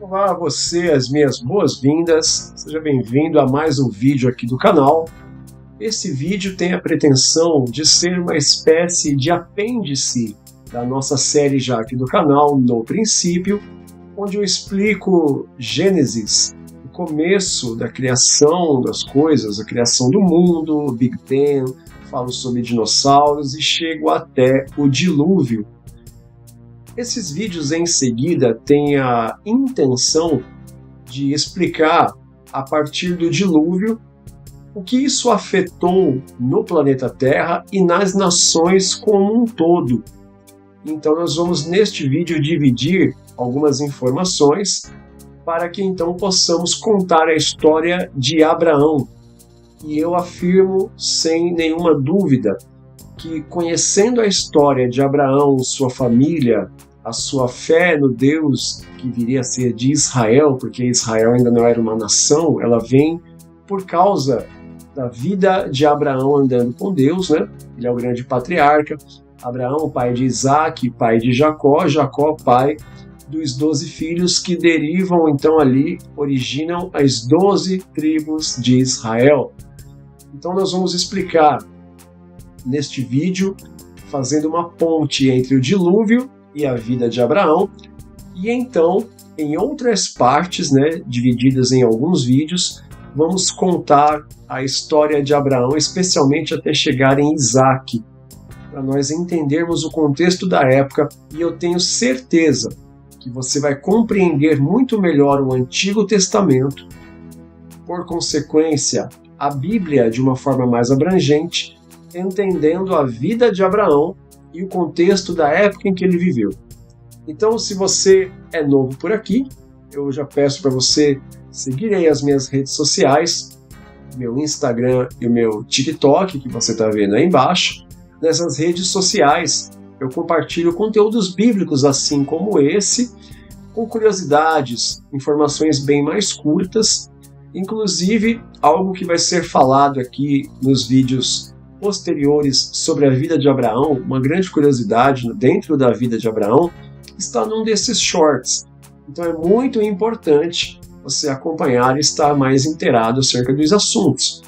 Olá a você, as minhas boas-vindas. Seja bem-vindo a mais um vídeo aqui do canal. Esse vídeo tem a pretensão de ser uma espécie de apêndice da nossa série já aqui do canal, No Princípio, onde eu explico Gênesis, o começo da criação das coisas, a criação do mundo, Big Bang, falo sobre dinossauros e chego até o dilúvio. Esses vídeos em seguida têm a intenção de explicar, a partir do dilúvio, o que isso afetou no planeta Terra e nas nações como um todo. Então nós vamos neste vídeo dividir algumas informações para que então possamos contar a história de Abraão. E eu afirmo sem nenhuma dúvida que, conhecendo a história de Abraão, sua família, a sua fé no Deus que viria a ser de Israel, porque Israel ainda não era uma nação, ela vem por causa da vida de Abraão andando com Deus, né? Ele é o grande patriarca. Abraão, pai de Isaac, pai de Jacó, Jacó, pai dos 12 filhos que derivam, então ali, originam as 12 tribos de Israel. Então nós vamos explicar neste vídeo, fazendo uma ponte entre o dilúvio e a vida de Abraão, e então, em outras partes, né, divididas em alguns vídeos, vamos contar a história de Abraão, especialmente até chegar em Isaac, para nós entendermos o contexto da época, e eu tenho certeza que você vai compreender muito melhor o Antigo Testamento, por consequência, a Bíblia de uma forma mais abrangente, entendendo a vida de Abraão e o contexto da época em que ele viveu. Então, se você é novo por aqui, eu já peço para você seguir aí as minhas redes sociais, meu Instagram e o meu TikTok, que você está vendo aí embaixo. Nessas redes sociais, eu compartilho conteúdos bíblicos assim como esse, com curiosidades, informações bem mais curtas, inclusive algo que vai ser falado aqui nos vídeos posteriores sobre a vida de Abraão, uma grande curiosidade dentro da vida de Abraão, está num desses shorts. Então é muito importante você acompanhar e estar mais inteirado acerca dos assuntos.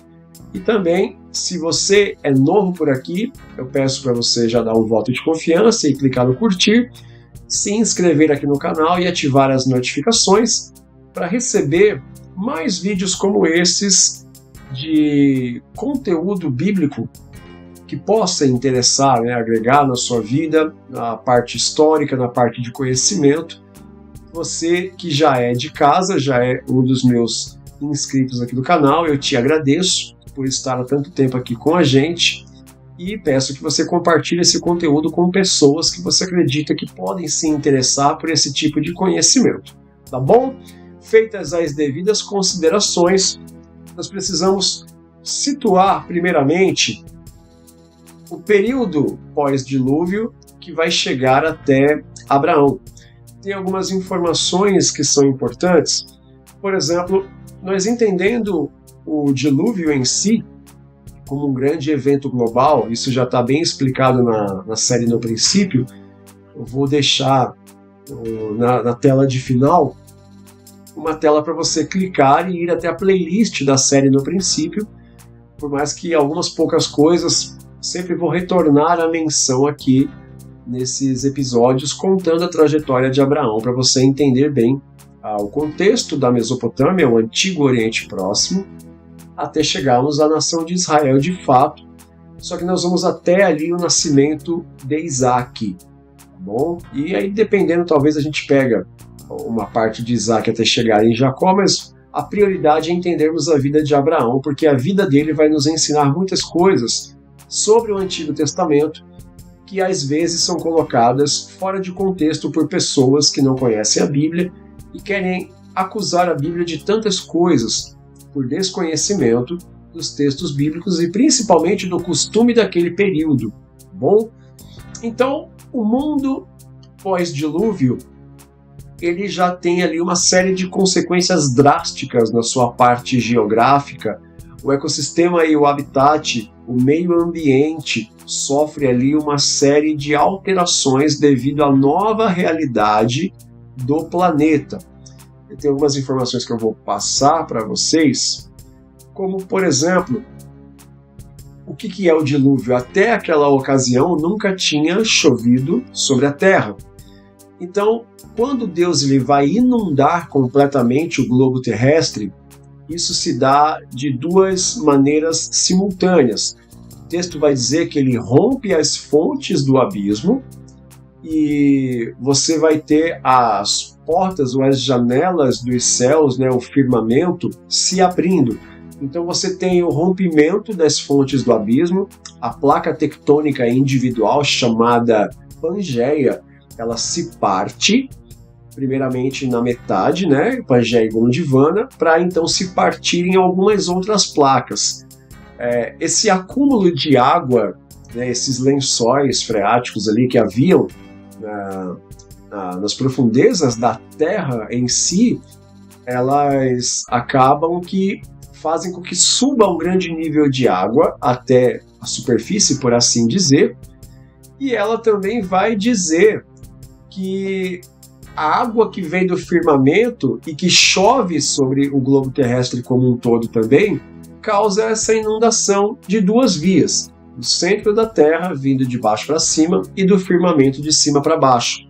E também, se você é novo por aqui, eu peço para você já dar um voto de confiança e clicar no curtir, se inscrever aqui no canal e ativar as notificações para receber mais vídeos como esses de conteúdo bíblico que possa interessar, né, agregar na sua vida, na parte histórica, na parte de conhecimento. Você que já é de casa, já é um dos meus inscritos aqui do canal, eu te agradeço por estar há tanto tempo aqui com a gente e peço que você compartilhe esse conteúdo com pessoas que você acredita que podem se interessar por esse tipo de conhecimento, tá bom? Feitas as devidas considerações, nós precisamos situar primeiramente o período pós-dilúvio que vai chegar até Abraão. Tem algumas informações que são importantes. Por exemplo, nós entendendo o dilúvio em si como um grande evento global, isso já está bem explicado na série No Princípio, eu vou deixar na tela de final uma tela para você clicar e ir até a playlist da série No Princípio, por mais que algumas poucas coisas sempre vou retornar a menção aqui nesses episódios contando a trajetória de Abraão para você entender bem o contexto da Mesopotâmia, o Antigo Oriente Próximo, até chegarmos à nação de Israel de fato, só que nós vamos até ali o nascimento de Isaac, tá bom? E aí dependendo, talvez a gente pega uma parte de Isaac até chegar em Jacó, mas a prioridade é entendermos a vida de Abraão, porque a vida dele vai nos ensinar muitas coisas sobre o Antigo Testamento, que às vezes são colocadas fora de contexto por pessoas que não conhecem a Bíblia e querem acusar a Bíblia de tantas coisas por desconhecimento dos textos bíblicos e principalmente do costume daquele período, bom? Então, o mundo pós-dilúvio, ele já tem ali uma série de consequências drásticas na sua parte geográfica. O ecossistema e o habitat, o meio ambiente, sofre ali uma série de alterações devido à nova realidade do planeta. tem algumas informações que eu vou passar para vocês, como, por exemplo, o que é o dilúvio? Até aquela ocasião nunca tinha chovido sobre a terra. Então, quando Deus ele vai inundar completamente o globo terrestre, isso se dá de duas maneiras simultâneas. O texto vai dizer que ele rompe as fontes do abismo e você vai ter as portas ou as janelas dos céus, né, o firmamento, se abrindo. Então você tem o rompimento das fontes do abismo, a placa tectônica individual chamada Pangeia, ela se parte, primeiramente na metade, né, Pangeia e Gondwana, para então se partir em algumas outras placas. Esse acúmulo de água, né, esses lençóis freáticos ali que haviam nas profundezas da Terra em si, elas acabam que fazem com que suba um grande nível de água até a superfície, por assim dizer, e ela também vai dizer que a água que vem do firmamento e que chove sobre o globo terrestre como um todo também, causa essa inundação de duas vias, do centro da Terra, vindo de baixo para cima, e do firmamento de cima para baixo.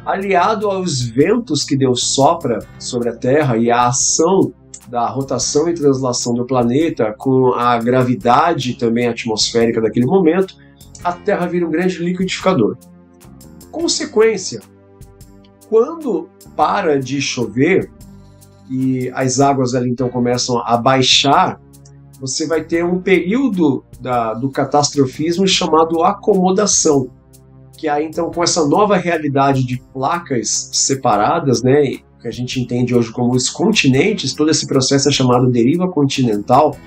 Aliado aos ventos que Deus sopra sobre a Terra e a ação da rotação e translação do planeta com a gravidade também atmosférica daquele momento, a Terra vira um grande liquidificador. Consequência, quando para de chover e as águas ali então começam a baixar, você vai ter um período do catastrofismo chamado acomodação, que aí então com essa nova realidade de placas separadas, né, que a gente entende hoje como os continentes, todo esse processo é chamado deriva continental.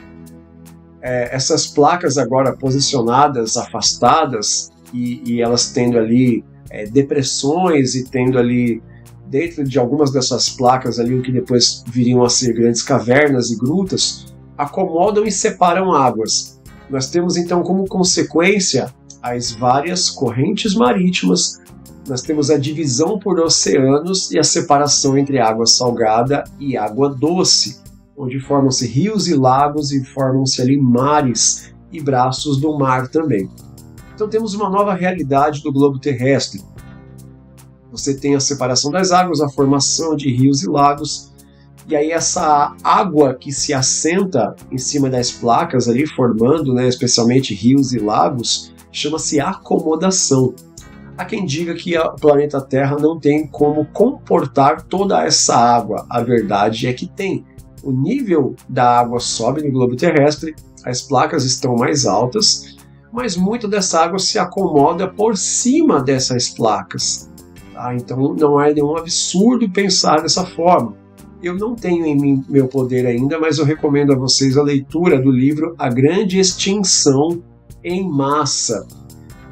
Essas placas agora posicionadas, afastadas, e elas tendo ali depressões e tendo ali dentro de algumas dessas placas ali o que depois viriam a ser grandes cavernas e grutas, acomodam e separam águas. Nós temos então como consequência as várias correntes marítimas, nós temos a divisão por oceanos e a separação entre água salgada e água doce, onde formam-se rios e lagos e formam-se ali mares e braços do mar também. Então temos uma nova realidade do globo terrestre. Você tem a separação das águas, a formação de rios e lagos, e aí essa água que se assenta em cima das placas ali, formando, né, especialmente rios e lagos, chama-se acomodação. Há quem diga que o planeta Terra não tem como comportar toda essa água. A verdade é que tem. O nível da água sobe no globo terrestre, as placas estão mais altas, mas muito dessa água se acomoda por cima dessas placas. Tá? Então não é nenhum absurdo pensar dessa forma. Eu não tenho em mim meu poder ainda, mas eu recomendo a vocês a leitura do livro A Grande Extinção em Massa,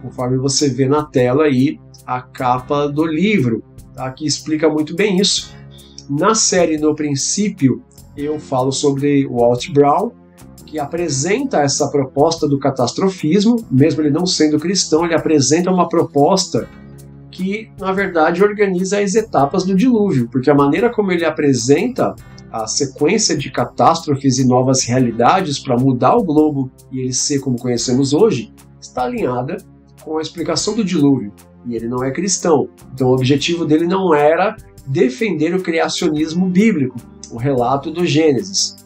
conforme você vê na tela aí a capa do livro, tá? Que explica muito bem isso. Na série No Princípio, eu falo sobre o Walt Brown, que apresenta essa proposta do catastrofismo, mesmo ele não sendo cristão, ele apresenta uma proposta que, na verdade, organiza as etapas do dilúvio, porque a maneira como ele apresenta a sequência de catástrofes e novas realidades para mudar o globo e ele ser como conhecemos hoje, está alinhada com a explicação do dilúvio. E ele não é cristão, então o objetivo dele não era defender o criacionismo bíblico, o relato do Gênesis.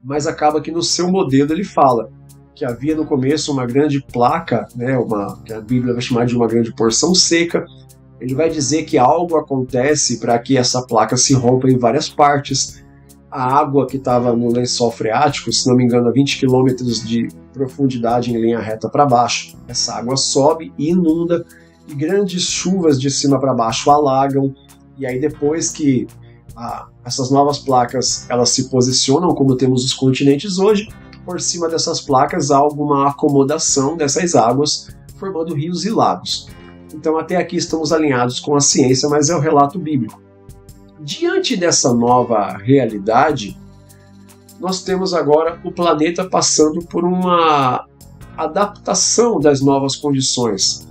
Mas acaba que no seu modelo ele fala que havia no começo uma grande placa, né, que a Bíblia vai chamar de uma grande porção seca. Ele vai dizer que algo acontece para que essa placa se rompa em várias partes. A água que estava no lençol freático, se não me engano, a 20 km de profundidade em linha reta para baixo, essa água sobe e inunda, e grandes chuvas de cima para baixo alagam, e aí depois que essas novas placas elas se posicionam como temos os continentes hoje, por cima dessas placas há alguma acomodação dessas águas, formando rios e lagos. Então até aqui estamos alinhados com a ciência, mas é o relato bíblico. Diante dessa nova realidade, nós temos agora o planeta passando por uma adaptação das novas condições.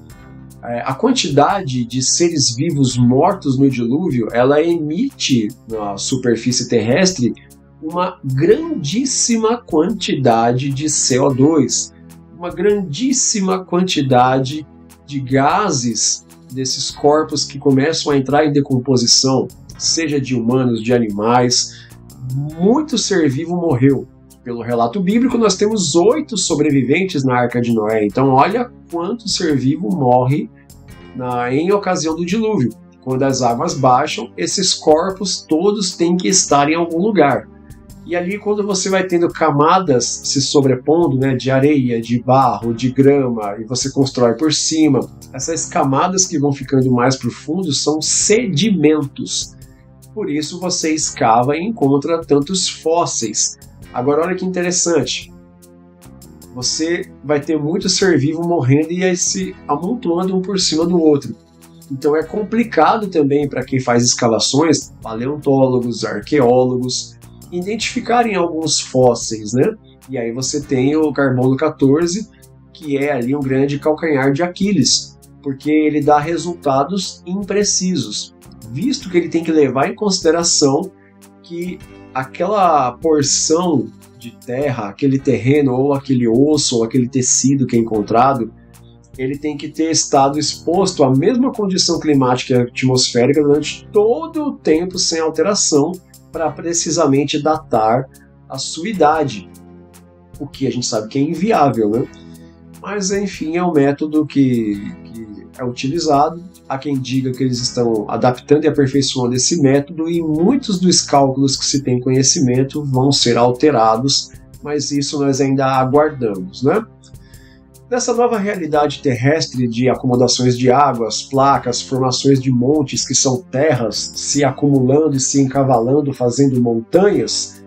A quantidade de seres vivos mortos no dilúvio, ela emite na superfície terrestre uma grandíssima quantidade de CO2, uma grandíssima quantidade de gases desses corpos que começam a entrar em decomposição, seja de humanos, de animais. Muito ser vivo morreu. Pelo relato bíblico, nós temos 8 sobreviventes na Arca de Noé. Então, olha quanto ser vivo morre em ocasião do dilúvio. Quando as águas baixam, esses corpos todos têm que estar em algum lugar. E ali, quando você vai tendo camadas se sobrepondo, né, de areia, de barro, de grama, e você constrói por cima, essas camadas que vão ficando mais profundas são sedimentos. Por isso você escava e encontra tantos fósseis. Agora olha que interessante, você vai ter muito ser vivo morrendo e aí se amontoando um por cima do outro. Então é complicado também para quem faz escavações, paleontólogos, arqueólogos, identificarem alguns fósseis, né? E aí você tem o carbono 14, que é ali um grande calcanhar de Aquiles, porque ele dá resultados imprecisos, visto que ele tem que levar em consideração que aquela porção de terra, aquele terreno, ou aquele osso, ou aquele tecido que é encontrado, ele tem que ter estado exposto à mesma condição climática e atmosférica durante todo o tempo sem alteração, para precisamente datar a sua idade, o que a gente sabe que é inviável, né? Mas enfim, é um método que é utilizado. Há quem diga que eles estão adaptando e aperfeiçoando esse método, e muitos dos cálculos que se tem conhecimento vão ser alterados, mas isso nós ainda aguardamos, né? Nessa nova realidade terrestre de acomodações de águas, placas, formações de montes que são terras se acumulando e se encavalando, fazendo montanhas,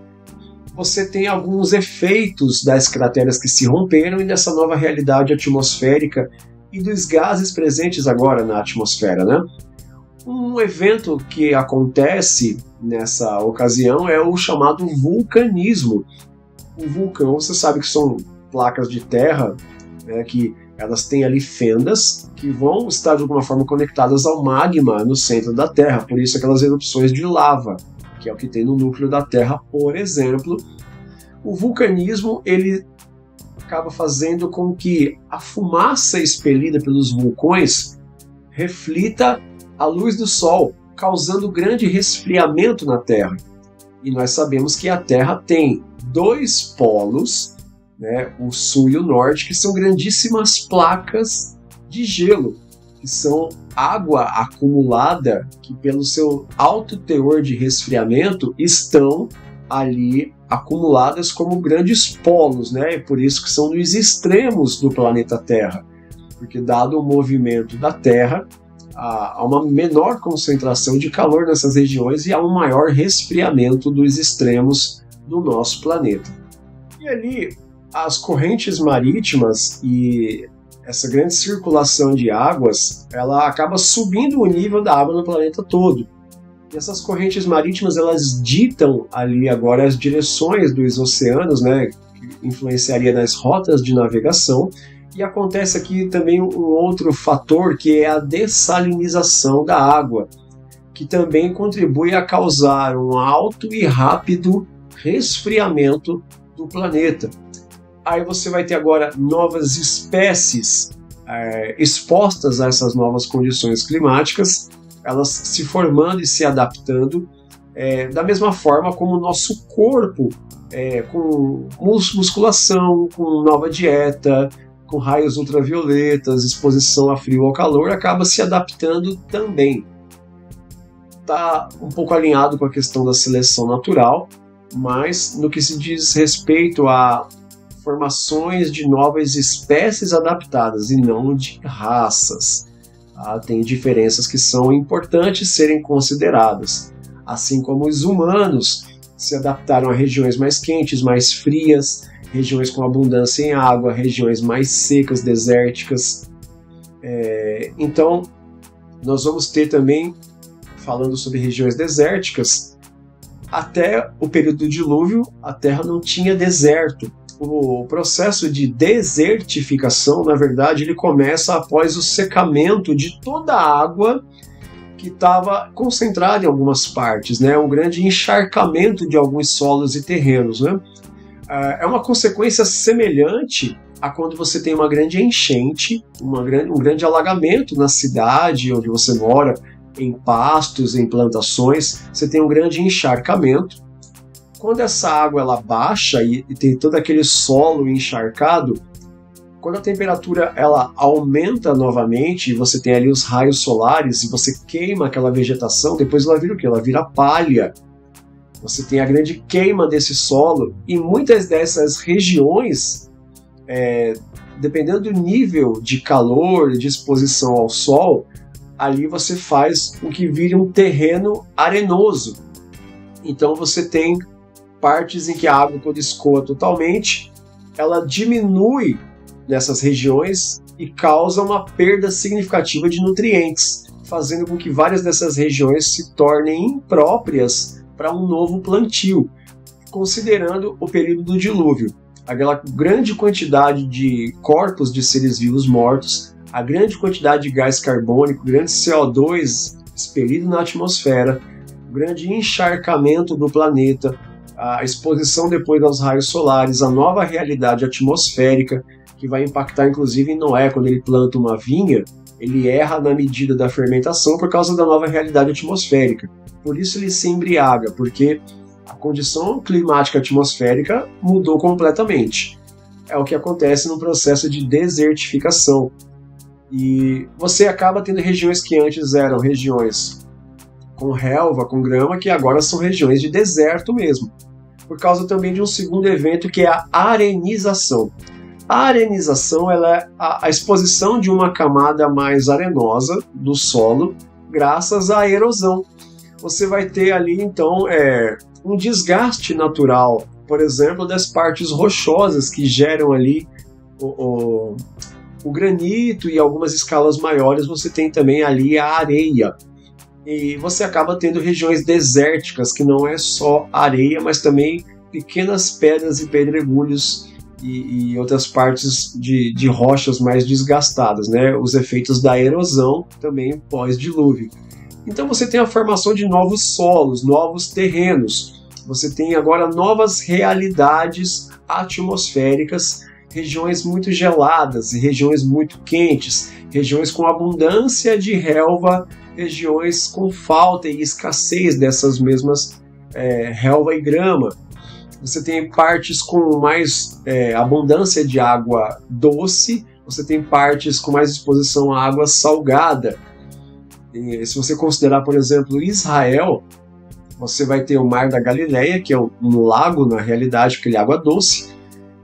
você tem alguns efeitos das crateras que se romperam e dessa nova realidade atmosférica e dos gases presentes agora na atmosfera, né? Um evento que acontece nessa ocasião é o chamado vulcanismo. O vulcão, você sabe que são placas de terra, né, que elas têm ali fendas que vão estar de alguma forma conectadas ao magma no centro da Terra, por isso aquelas erupções de lava, que é o que tem no núcleo da Terra, por exemplo. O vulcanismo, ele acaba fazendo com que a fumaça expelida pelos vulcões reflita a luz do Sol, causando grande resfriamento na Terra. E nós sabemos que a Terra tem 2 polos, né, o sul e o norte, que são grandíssimas placas de gelo, que são água acumulada, que pelo seu alto teor de resfriamento estão ali acumuladas como grandes polos, né? Por isso que são nos extremos do planeta Terra, porque dado o movimento da Terra, há uma menor concentração de calor nessas regiões e há um maior resfriamento dos extremos do nosso planeta. E ali as correntes marítimas e essa grande circulação de águas, ela acaba subindo o nível da água no planeta todo. E essas correntes marítimas, elas ditam ali agora as direções dos oceanos, né, que influenciaria nas rotas de navegação. E acontece aqui também um outro fator, que é a dessalinização da água, que também contribui a causar um alto e rápido resfriamento do planeta. Aí você vai ter agora novas espécies expostas a essas novas condições climáticas, elas se formando e se adaptando da mesma forma como o nosso corpo, com musculação, com nova dieta, com raios ultravioletas, exposição a frio ou calor, acaba se adaptando também. Está um pouco alinhado com a questão da seleção natural, mas no que se diz respeito a formações de novas espécies adaptadas e não de raças. Tem diferenças que são importantes serem consideradas, assim como os humanos se adaptaram a regiões mais quentes, mais frias, regiões com abundância em água, regiões mais secas, desérticas. Então, nós vamos ter também, falando sobre regiões desérticas, até o período do dilúvio, a Terra não tinha deserto. o processo de desertificação, na verdade, ele começa após o secamento de toda a água que estava concentrada em algumas partes, né? Um grande encharcamento de alguns solos e terrenos, né? É uma consequência semelhante a quando você tem uma grande enchente, um grande alagamento na cidade onde você mora, em pastos, em plantações, você tem um grande encharcamento. Quando essa água ela baixa e tem todo aquele solo encharcado, quando a temperatura ela aumenta novamente e você tem ali os raios solares e você queima aquela vegetação, depois ela vira o quê? Ela vira palha. Você tem a grande queima desse solo e muitas dessas regiões, dependendo do nível de calor e de exposição ao sol, ali você faz o que vira um terreno arenoso. Então você tem partes em que a água, quando escoa totalmente, ela diminui nessas regiões e causa uma perda significativa de nutrientes, fazendo com que várias dessas regiões se tornem impróprias para um novo plantio, considerando o período do dilúvio. Aquela grande quantidade de corpos de seres vivos mortos, a grande quantidade de gás carbônico, grande CO2 expelido na atmosfera, o grande encharcamento do planeta, a exposição depois aos raios solares, a nova realidade atmosférica, que vai impactar inclusive em Noé, quando ele planta uma vinha, ele erra na medida da fermentação por causa da nova realidade atmosférica. Por isso ele se embriaga, porque a condição climática atmosférica mudou completamente. É o que acontece no processo de desertificação. E você acaba tendo regiões que antes eram regiões com relva, com grama, que agora são regiões de deserto mesmo, por causa também de um segundo evento que é a arenização. A arenização ela é a exposição de uma camada mais arenosa do solo graças à erosão. Você vai ter ali então um desgaste natural, por exemplo, das partes rochosas que geram ali o granito, e algumas escalas maiores você tem também ali a areia. E você acaba tendo regiões desérticas, que não é só areia, mas também pequenas pedras e pedregulhos e outras partes de rochas mais desgastadas, né? Os efeitos da erosão também pós-dilúvio. Então você tem a formação de novos solos, novos terrenos. Você tem agora novas realidades atmosféricas, regiões muito geladas, regiões muito quentes, regiões com abundância de relva, regiões com falta e escassez dessas mesmas relva e grama. Você tem partes com mais abundância de água doce, você tem partes com mais exposição à água salgada. E se você considerar, por exemplo, Israel, você vai ter o Mar da Galileia, que é um lago, na realidade, porque ele é água doce.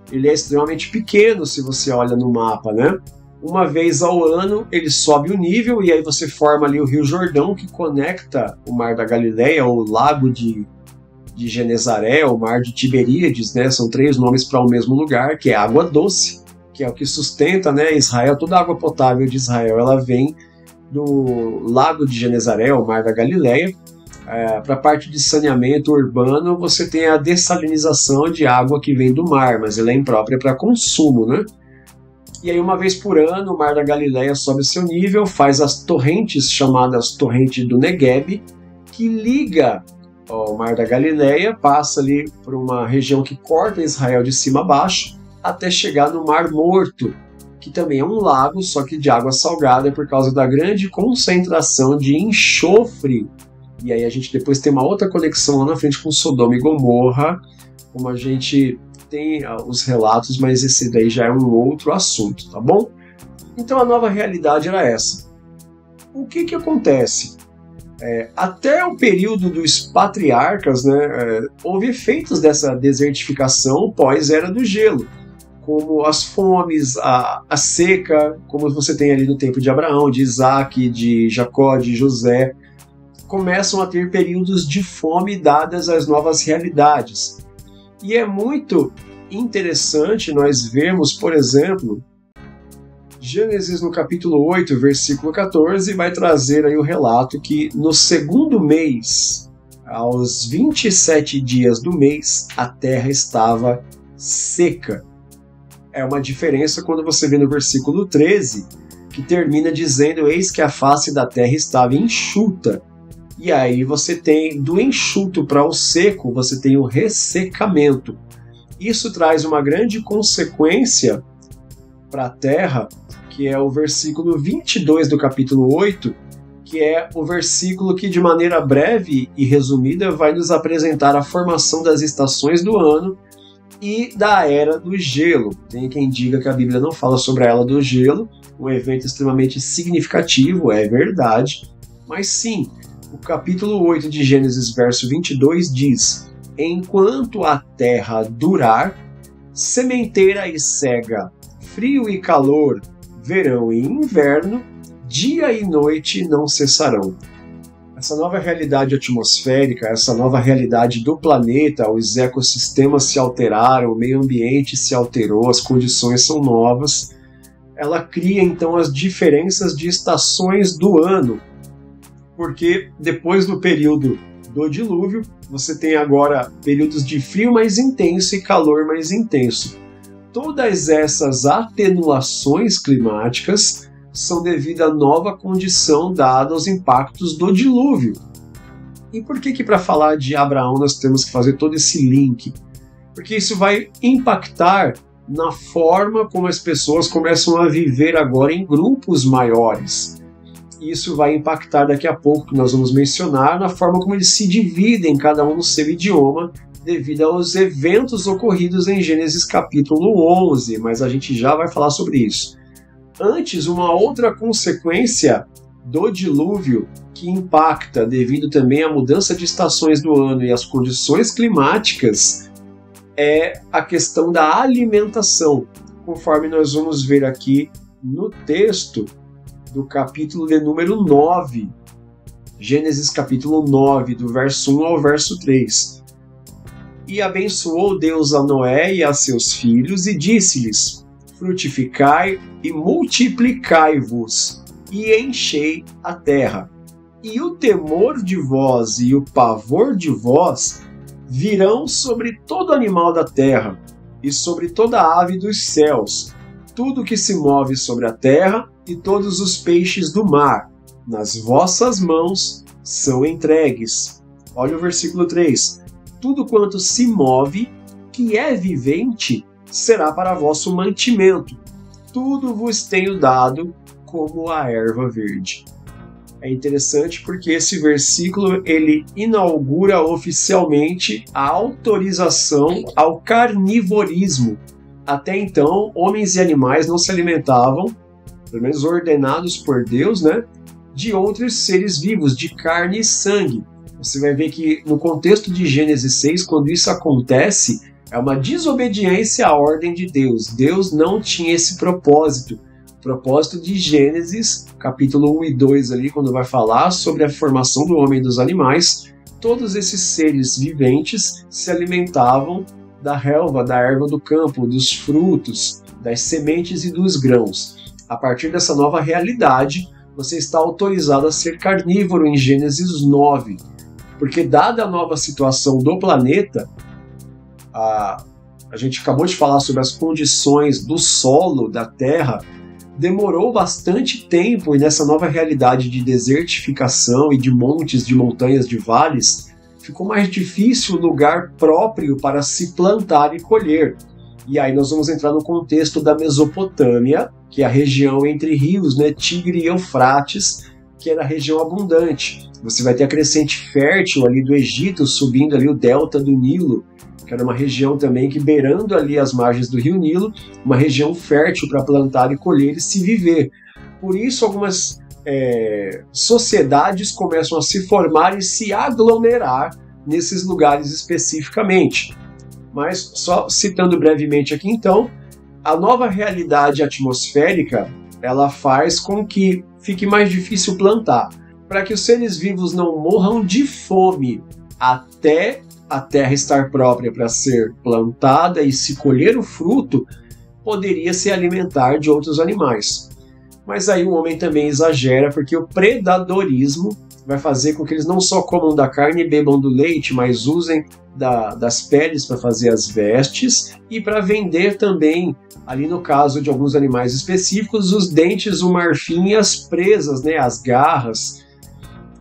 Ele é extremamente pequeno se você olha no mapa, né? Uma vez ao ano ele sobe o nível e aí você forma ali o Rio Jordão, que conecta o Mar da Galileia, ou o Lago de Genezaré, o Mar de Tiberíades, né? São 3 nomes para o mesmo lugar, que é água doce, que é o que sustenta, né, Israel. Toda a água potável de Israel ela vem do Lago de Genezaré, o Mar da Galileia. Para a parte de saneamento urbano, você tem a dessalinização de água que vem do mar, mas ela é imprópria para consumo, né? E aí, uma vez por ano, o Mar da Galileia sobe seu nível, faz as torrentes chamadas Torrente do Negueb, que liga o Mar da Galileia, passa ali por uma região que corta Israel de cima a baixo, até chegar no Mar Morto, que também é um lago, só que de água salgada, por causa da grande concentração de enxofre. E aí a gente depois tem uma outra conexão lá na frente com Sodoma e Gomorra, como a gente tem os relatos, mas esse daí já é um outro assunto, tá bom? Então a nova realidade era essa. O que acontece? Até o período dos patriarcas, né, houve efeitos dessa desertificação pós-era do gelo, como as fomes, a seca, como você tem ali no tempo de Abraão, de Isaac, de Jacó, de José, começam a ter períodos de fome dadas às novas realidades. E é muito interessante nós vermos, por exemplo, Gênesis no capítulo 8, versículo 14, vai trazer aí o relato que no segundo mês, aos 27 dias do mês, a terra estava seca. É uma diferença quando você vê no versículo 13, que termina dizendo: eis que a face da terra estava enxuta. E aí você tem, do enxuto para o seco, você tem o ressecamento. Isso traz uma grande consequência para a terra, que é o versículo 22 do capítulo 8, que é o versículo que, de maneira breve e resumida, vai nos apresentar a formação das estações do ano e da Era do Gelo. Tem quem diga que a Bíblia não fala sobre a Era do Gelo, um evento extremamente significativo, é verdade, mas sim, o capítulo 8 de Gênesis, verso 22 diz: enquanto a terra durar, sementeira e cega, frio e calor, verão e inverno, dia e noite não cessarão. Essa nova realidade atmosférica, essa nova realidade do planeta, os ecossistemas se alteraram, o meio ambiente se alterou, as condições são novas. Ela cria então as diferenças de estações do ano, porque depois do período do dilúvio, você tem agora períodos de frio mais intenso e calor mais intenso. Todas essas atenuações climáticas são devido à nova condição dada aos impactos do dilúvio. E por que para falar de Abraão nós temos que fazer todo esse link? Porque isso vai impactar na forma como as pessoas começam a viver agora em grupos maiores. Isso vai impactar daqui a pouco, que nós vamos mencionar, na forma como eles se dividem, cada um no seu idioma, devido aos eventos ocorridos em Gênesis capítulo 11, mas a gente já vai falar sobre isso. Antes, uma outra consequência do dilúvio que impacta devido também à mudança de estações do ano e às condições climáticas é a questão da alimentação, conforme nós vamos ver aqui no texto do capítulo de número 9, Gênesis capítulo 9, do verso 1 ao verso 3. E abençoou Deus a Noé e a seus filhos e disse-lhes: frutificai e multiplicai-vos, e enchei a terra. E o temor de vós e o pavor de vós virão sobre todo animal da terra, e sobre toda ave dos céus, tudo que se move sobre a terra, e todos os peixes do mar, nas vossas mãos são entregues. Olha o versículo 3. Tudo quanto se move, que é vivente, será para vosso mantimento. Tudo vos tenho dado como a erva verde. É interessante porque esse versículo ele inaugura oficialmente a autorização ao carnivorismo. Até então, homens e animais não se alimentavam, pelo menos ordenados por Deus, né, de outros seres vivos, de carne e sangue. Você vai ver que no contexto de Gênesis 6, quando isso acontece, é uma desobediência à ordem de Deus. Deus não tinha esse propósito. O propósito de Gênesis, capítulo 1 e 2, ali, quando vai falar sobre a formação do homem e dos animais, todos esses seres viventes se alimentavam da relva, da erva do campo, dos frutos, das sementes e dos grãos. A partir dessa nova realidade, você está autorizado a ser carnívoro em Gênesis 9, porque dada a nova situação do planeta, a gente acabou de falar sobre as condições do solo, da terra, demorou bastante tempo e nessa nova realidade de desertificação e de montes, de montanhas, de vales, ficou mais difícil o lugar próprio para se plantar e colher. E aí nós vamos entrar no contexto da Mesopotâmia, que é a região entre rios, né, Tigre e Eufrates, que era a região abundante. Você vai ter a crescente fértil ali do Egito, subindo ali o delta do Nilo, que era uma região também que, beirando ali as margens do rio Nilo, uma região fértil para plantar e colher e se viver. Por isso, algumas sociedades começam a se formar e se aglomerar nesses lugares especificamente. Mas, só citando brevemente aqui então, a nova realidade atmosférica, ela faz com que fique mais difícil plantar. Para que os seres vivos não morram de fome até a terra estar própria para ser plantada e se colher o fruto, poderia se alimentar de outros animais. Mas aí o homem também exagera, porque o predadorismo vai fazer com que eles não só comam da carne e bebam do leite, mas usem das peles para fazer as vestes e para vender também, ali no caso de alguns animais específicos, os dentes, o marfim e as presas, né, as garras.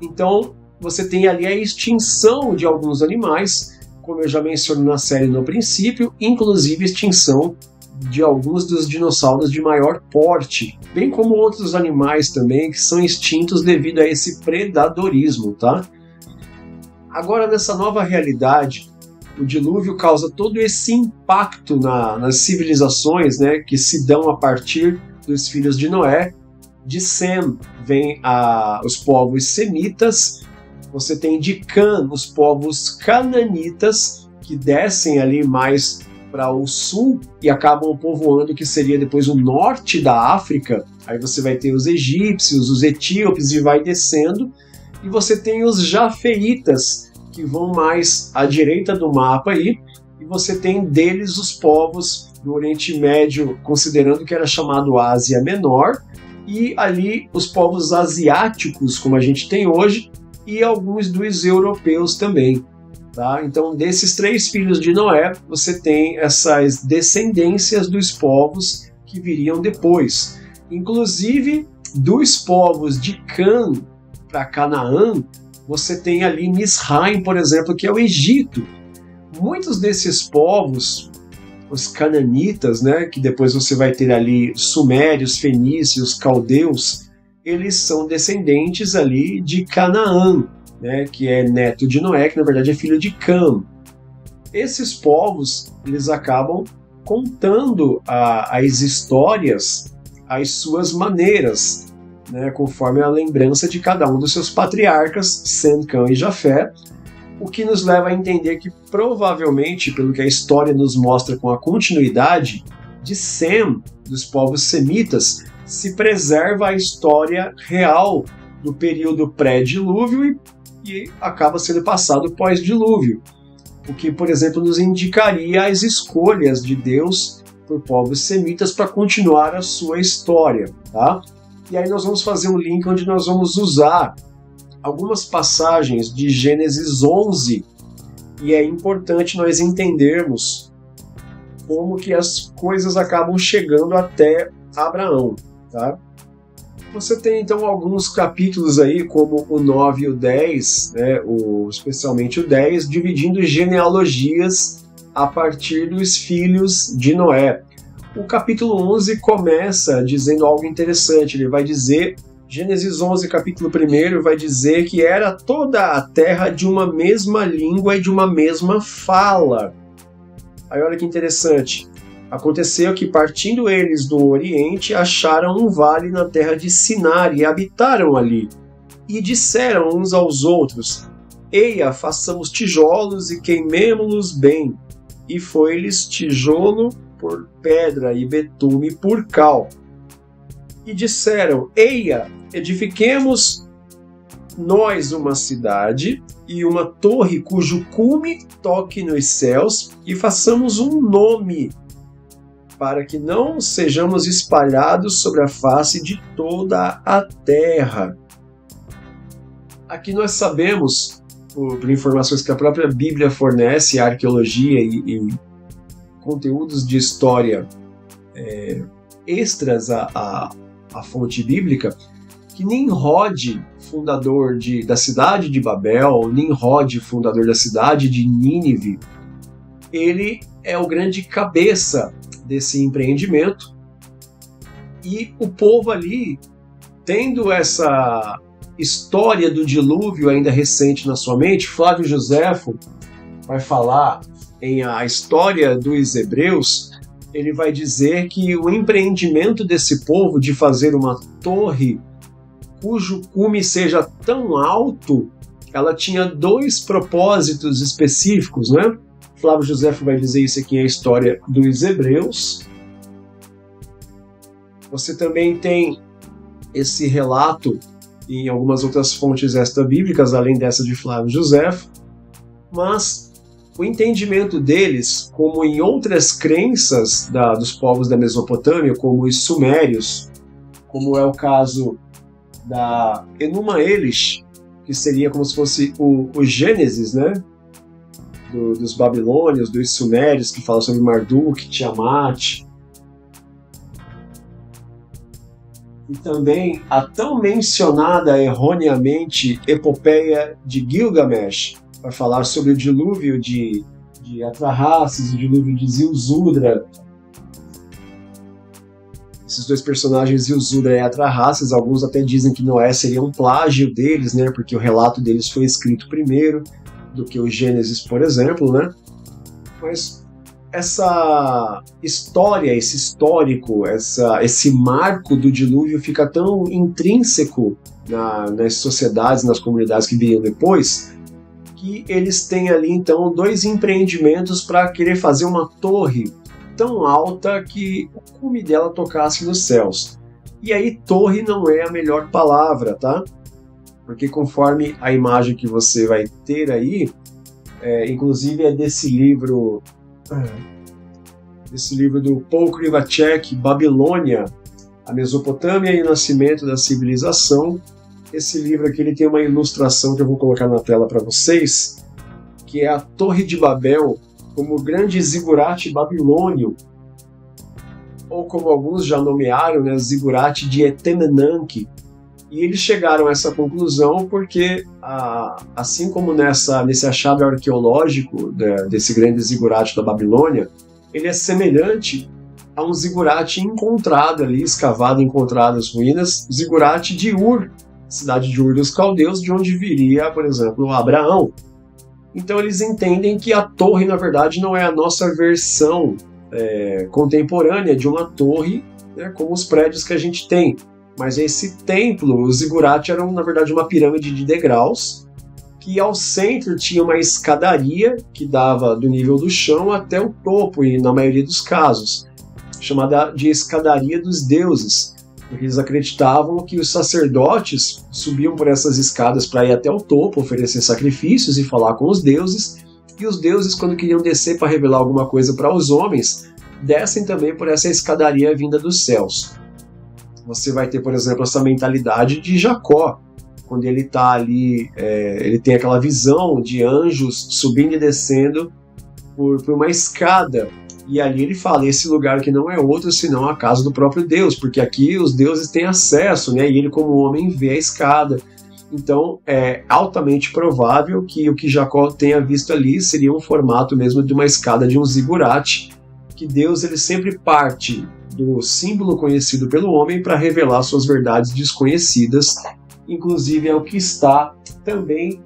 Então você tem ali a extinção de alguns animais, como eu já menciono na série no princípio, inclusive extinção de alguns dos dinossauros de maior porte, bem como outros animais também que são extintos devido a esse predadorismo, tá? Agora, nessa nova realidade, o dilúvio causa todo esse impacto nas civilizações, né, que se dão a partir dos filhos de Noé. De Sem vem os povos semitas, você tem de Cã os povos cananitas, que descem ali mais para o sul e acabam povoando o que seria depois o norte da África. Aí você vai ter os egípcios, os etíopes e vai descendo. E você tem os jafeitas, que vão mais à direita do mapa aí. E você tem deles os povos do Oriente Médio, considerando que era chamado Ásia Menor. E ali os povos asiáticos, como a gente tem hoje, e alguns dos europeus também. Tá? Então, desses 3 filhos de Noé, você tem essas descendências dos povos que viriam depois. Inclusive, dos povos de Cã para Canaã, você tem ali Misraim, por exemplo, que é o Egito. Muitos desses povos, os cananitas, né, que depois você vai ter ali sumérios, fenícios, caldeus, eles são descendentes ali de Canaã, né, que é neto de Noé, que na verdade é filho de Cã. Esses povos, eles acabam contando as histórias, as suas maneiras, né, conforme a lembrança de cada um dos seus patriarcas, Sem, Cã e Jafé, o que nos leva a entender que provavelmente, pelo que a história nos mostra com a continuidade, de Sem, dos povos semitas, se preserva a história real do período pré-dilúvio e acaba sendo passado pós-dilúvio, o que, por exemplo, nos indicaria as escolhas de Deus por povos semitas para continuar a sua história, tá? E aí nós vamos fazer um link onde nós vamos usar algumas passagens de Gênesis 11 e é importante nós entendermos como que as coisas acabam chegando até Abraão, tá? Você tem então alguns capítulos aí, como o 9 e o 10, né, especialmente o 10, dividindo genealogias a partir dos filhos de Noé. O capítulo 11 começa dizendo algo interessante, ele vai dizer, Gênesis 11, capítulo 1, vai dizer que era toda a terra de uma mesma língua e de uma mesma fala. Aí olha que interessante. Aconteceu que, partindo eles do Oriente, acharam um vale na terra de Sinar e habitaram ali. E disseram uns aos outros, eia, façamos tijolos e queimemo-los bem. E foi-lhes tijolo por pedra e betume por cal. E disseram, eia, edifiquemos nós uma cidade e uma torre cujo cume toque nos céus e façamos um nome, para que não sejamos espalhados sobre a face de toda a terra. Aqui nós sabemos, por informações que a própria Bíblia fornece, a arqueologia e conteúdos de história extras à fonte bíblica, que Nimrod, fundador da cidade de Babel, Nimrod, fundador da cidade de Nínive, ele é o grande cabeça desse empreendimento, e o povo ali, tendo essa história do dilúvio ainda recente na sua mente, Flávio Joséfo vai falar em A História dos Hebreus, ele vai dizer que o empreendimento desse povo de fazer uma torre cujo cume seja tão alto, ela tinha 2 propósitos específicos, né? Flávio Joséfo vai dizer isso aqui em A História dos Hebreus. Você também tem esse relato em algumas outras fontes extra-bíblicas, além dessa de Flávio Joséfo, mas o entendimento deles, como em outras crenças dos povos da Mesopotâmia, como os sumérios, como é o caso da Enuma Elish, que seria como se fosse o Gênesis, né? Dos babilônios, dos sumérios, que fala sobre Marduk, Tiamat. E também a tão mencionada erroneamente epopeia de Gilgamesh, vai falar sobre o dilúvio de Atrahasis, o dilúvio de Ziusudra. Esses dois personagens, Ziusudra e Atrahasis, alguns até dizem que Noé seria um plágio deles, né, porque o relato deles foi escrito primeiro do que o Gênesis, por exemplo, né? Mas essa história, esse histórico, esse marco do dilúvio fica tão intrínseco nas sociedades, nas comunidades que viriam depois, que eles têm ali então dois empreendimentos para querer fazer uma torre tão alta que o cume dela tocasse nos céus. E aí torre não é a melhor palavra, tá? Porque conforme a imagem que você vai ter aí, inclusive é desse livro do Paul Krivacek, Babilônia, a Mesopotâmia e o Nascimento da Civilização. Esse livro aqui ele tem uma ilustração que eu vou colocar na tela para vocês, que é a Torre de Babel como o grande zigurate babilônio, ou como alguns já nomearam, né, zigurate de Etemenanque. E eles chegaram a essa conclusão porque, assim como nesse achado arqueológico desse grande zigurate da Babilônia, ele é semelhante a um zigurate encontrado ali, escavado, encontrado as ruínas, zigurate de Ur, cidade de Ur dos Caldeus, de onde viria, por exemplo, Abraão. Então eles entendem que a torre, na verdade, não é a nossa versão contemporânea de uma torre, né, como os prédios que a gente tem. Mas esse templo, o zigurate, era na verdade uma pirâmide de degraus, que ao centro tinha uma escadaria que dava do nível do chão até o topo, e na maioria dos casos, chamada de escadaria dos deuses, porque eles acreditavam que os sacerdotes subiam por essas escadas para ir até o topo, oferecer sacrifícios e falar com os deuses, e os deuses, quando queriam descer para revelar alguma coisa para os homens, descem também por essa escadaria vinda dos céus. Você vai ter, por exemplo, essa mentalidade de Jacó, quando ele está ali, ele tem aquela visão de anjos subindo e descendo por uma escada, e ali ele fala, esse lugar aqui não é outro senão a casa do próprio Deus, porque aqui os deuses têm acesso, né? E ele como homem vê a escada. Então é altamente provável que o que Jacó tenha visto ali seria um formato mesmo de uma escada de um zigurate, que Deus ele sempre parte do símbolo conhecido pelo homem para revelar suas verdades desconhecidas, inclusive é o que está também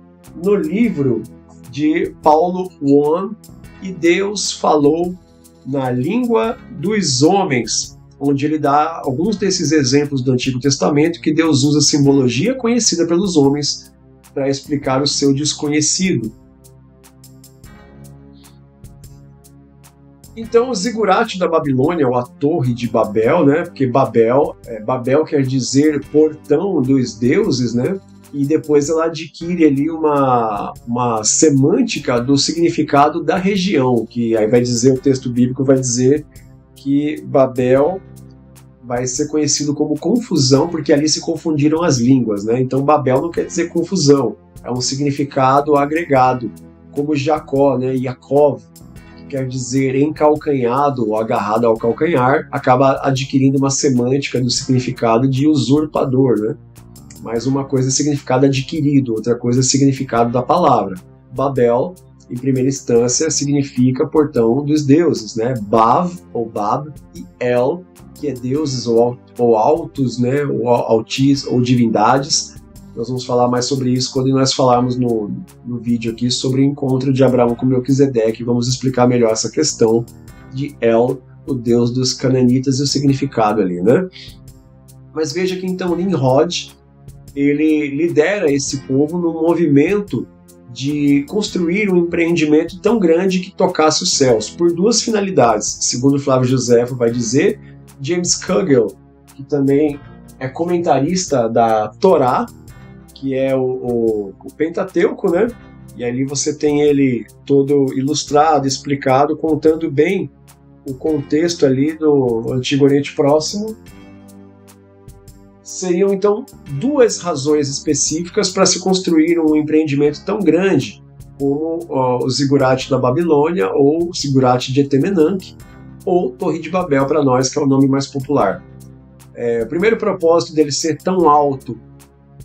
no livro de Paulo Won, E Deus Falou na Língua dos Homens, onde ele dá alguns desses exemplos do Antigo Testamento que Deus usa simbologia conhecida pelos homens para explicar o seu desconhecido. Então, o zigurate da Babilônia, ou a Torre de Babel, né? Porque Babel quer dizer portão dos deuses, né? E depois ela adquire ali uma semântica do significado da região, que aí vai dizer, o texto bíblico vai dizer que Babel vai ser conhecido como confusão, porque ali se confundiram as línguas, né? Então Babel não quer dizer confusão, é um significado agregado, como Jacó, né? Yaakov, quer dizer encalcanhado ou agarrado ao calcanhar, acaba adquirindo uma semântica do significado de usurpador, né? Mas uma coisa é significado adquirido, outra coisa é significado da palavra. Babel, em primeira instância, significa portão dos deuses, né? Bav, ou Bab, e El, que é deuses ou altos, né? Ou altis, ou divindades. Nós vamos falar mais sobre isso quando nós falarmos no vídeo aqui sobre o encontro de Abraão com Melquisedeque. Vamos explicar melhor essa questão de El, o deus dos cananitas, e o significado ali, né? Mas veja que então Nimrod, ele lidera esse povo num movimento de construir um empreendimento tão grande que tocasse os céus, por duas finalidades. Segundo Flávio Josefo vai dizer, James Kugel, que também é comentarista da Torá, que é o Pentateuco, né? E ali você tem ele todo ilustrado, explicado, contando bem o contexto ali do Antigo Oriente Próximo. Seriam então duas razões específicas para se construir um empreendimento tão grande como o Zigurate da Babilônia ou o Zigurate de Etemenanque, ou Torre de Babel para nós, que é o nome mais popular. O primeiro propósito dele ser tão alto